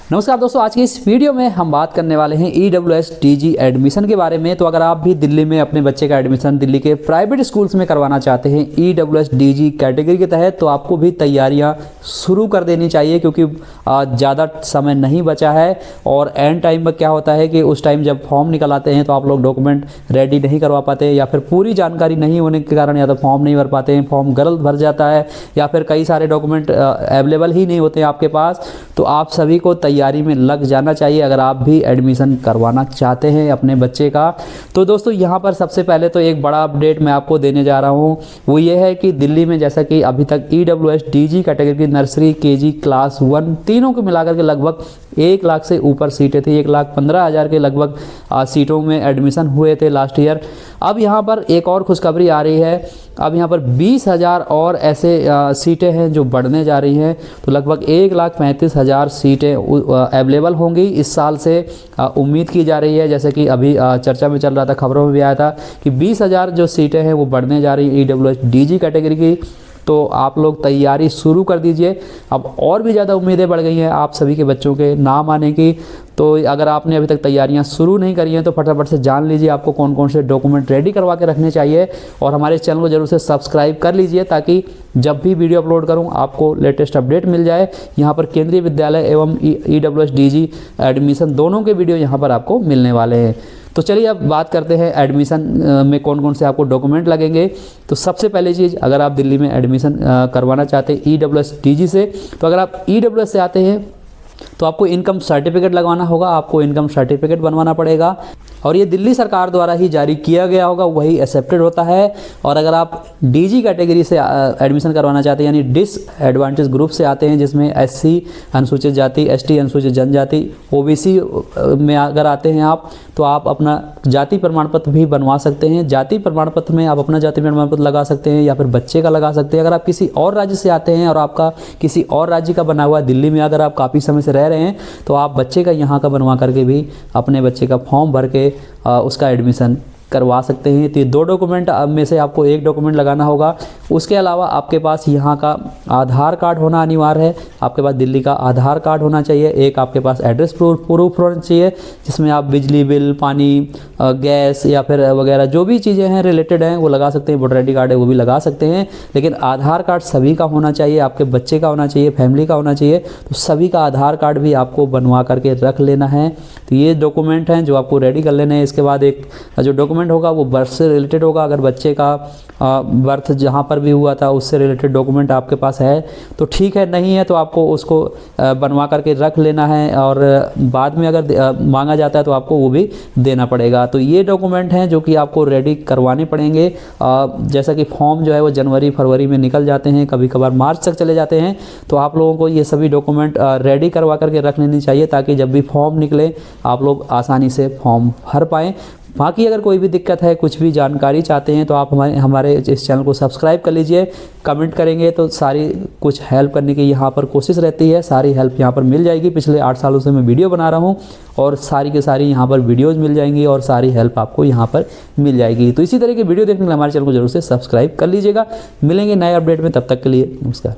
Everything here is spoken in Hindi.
नमस्कार दोस्तों, आज की इस वीडियो में हम बात करने वाले हैं EWS-DG एडमिशन के बारे में। तो अगर आप भी दिल्ली में अपने बच्चे का एडमिशन दिल्ली के प्राइवेट स्कूल्स में करवाना चाहते हैं EWS-DG कैटेगरी के तहत, तो आपको भी तैयारियां शुरू कर देनी चाहिए, क्योंकि ज़्यादा समय नहीं बचा है। और एंड टाइम में क्या होता है कि उस टाइम जब फॉर्म निकल आते हैं तो आप लोग डॉक्यूमेंट रेडी नहीं करवा पाते, या फिर पूरी जानकारी नहीं होने के कारण या तो फॉर्म नहीं भर पाते हैं, फॉर्म गलत भर जाता है, या फिर कई सारे डॉक्यूमेंट अवेलेबल ही नहीं होते हैं आपके पास। तो आप सभी को तैयारी में लग जाना चाहिए अगर आप भी एडमिशन करवाना चाहते हैं अपने बच्चे का। तो दोस्तों, यहाँ पर सबसे पहले तो एक बड़ा अपडेट मैं आपको देने जा रहा हूँ, वो ये है कि दिल्ली में जैसा कि अभी तक EWS-DG कैटेगरी की नर्सरी, KG, क्लास 1 तीनों को मिलाकर के लगभग 1 लाख से ऊपर सीटें थी। 1,15,000 के लगभग सीटों में एडमिशन हुए थे लास्ट ईयर। अब यहाँ पर एक और खुशखबरी आ रही है, अब यहाँ पर 20,000 और ऐसे सीटें हैं जो बढ़ने जा रही हैं। तो लगभग 1,35,000 सीटें अवेलेबल होंगी इस साल से उम्मीद की जा रही है। जैसे कि अभी चर्चा में चल रहा था, खबरों में भी आया था कि 20,000 जो सीटें हैं वो बढ़ने जा रही हैं EWS-DG कैटेगरी की। तो आप लोग तैयारी शुरू कर दीजिए। अब और भी ज़्यादा उम्मीदें बढ़ गई हैं आप सभी के बच्चों के नाम आने की। तो अगर आपने अभी तक तैयारियां शुरू नहीं करी हैं तो फटाफट से जान लीजिए आपको कौन कौन से डॉक्यूमेंट रेडी करवा के रखने चाहिए। और हमारे चैनल को जरूर से सब्सक्राइब कर लीजिए, ताकि जब भी वीडियो अपलोड करूं आपको लेटेस्ट अपडेट मिल जाए। यहाँ पर केंद्रीय विद्यालय एवं EWS-DG एडमिशन दोनों के वीडियो यहाँ पर आपको मिलने वाले हैं। तो चलिए अब बात करते हैं एडमिशन में कौन कौन से आपको डॉक्यूमेंट लगेंगे। तो सबसे पहले चीज़, अगर आप दिल्ली में एडमिशन करवाना चाहते हैं EWS-DG से, तो अगर आप EWS से आते हैं तो आपको इनकम सर्टिफिकेट लगवाना होगा, आपको इनकम सर्टिफिकेट बनवाना पड़ेगा। और ये दिल्ली सरकार द्वारा ही जारी किया गया होगा, वही एक्सेप्टेड होता है। और अगर आप DG कैटेगरी से एडमिशन करवाना चाहते हैं, यानी डिसएडवांटेज ग्रुप से आते हैं, जिसमें SC अनुसूचित जाति, ST अनुसूचित जनजाति, OBC में अगर आते हैं आप, तो आप अपना जाति प्रमाण पत्र भी बनवा सकते हैं। जाति प्रमाण पत्र में आप अपना जाति प्रमाण पत्र लगा सकते हैं या फिर बच्चे का लगा सकते हैं। अगर आप किसी और राज्य से आते हैं और आपका किसी और राज्य का बना हुआ, दिल्ली में अगर आप काफ़ी समय से रह रहे हैं, तो आप बच्चे का यहाँ का बनवा करके भी अपने बच्चे का फॉर्म भर के उसका एडमिशन करवा सकते हैं। तो ये 2 डॉक्यूमेंट में से आपको 1 डॉक्यूमेंट लगाना होगा। उसके अलावा आपके पास यहाँ का आधार कार्ड होना अनिवार्य है। आपके पास दिल्ली का आधार कार्ड होना चाहिए। एक आपके पास एड्रेस प्रूफ होना चाहिए, जिसमें आप बिजली बिल, पानी, गैस या फिर वगैरह जो भी चीज़ें हैं रिलेटेड हैं वो लगा सकते हैं। वोटर ID कार्ड है वो भी लगा सकते हैं, लेकिन आधार कार्ड सभी का होना चाहिए, आपके बच्चे का होना चाहिए, फैमिली का होना चाहिए। तो सभी का आधार कार्ड भी आपको बनवा करके रख लेना है। तो ये डॉक्यूमेंट हैं जो आपको रेडी कर लेने हैं। इसके बाद एक जो डॉक्यूमेंट होगा वो बर्थ से रिलेटेड होगा। अगर बच्चे का बर्थ जहाँ पर भी हुआ था उससे रिलेटेड डॉक्यूमेंट आपके पास है तो ठीक है, नहीं है तो आपको उसको बनवा करके रख लेना है। और बाद में अगर मांगा जाता है तो आपको वो भी देना पड़ेगा। तो ये डॉक्यूमेंट हैं जो कि आपको रेडी करवाने पड़ेंगे। जैसा कि फॉर्म जो है वो जनवरी फरवरी में निकल जाते हैं, कभी कभार मार्च तक चले जाते हैं। तो आप लोगों को ये सभी डॉक्यूमेंट रेडी करवा करके रख लेनी चाहिए, ताकि जब भी फॉर्म निकले आप लोग आसानी से फॉर्म भर पाएँ। बाकी अगर कोई भी दिक्कत है, कुछ भी जानकारी चाहते हैं, तो आप हमारे इस चैनल को सब्सक्राइब कर लीजिए। कमेंट करेंगे तो सारी कुछ हेल्प करने की यहाँ पर कोशिश रहती है, सारी हेल्प यहाँ पर मिल जाएगी। पिछले 8 सालों से मैं वीडियो बना रहा हूँ और सारी की सारी यहाँ पर वीडियोज़ मिल जाएंगी और सारी हेल्प आपको यहाँ पर मिल जाएगी। तो इसी तरह की वीडियो देखने के लिए हमारे चैनल को जरूर से सब्सक्राइब कर लीजिएगा। मिलेंगे नए अपडेट में, तब तक के लिए नमस्कार।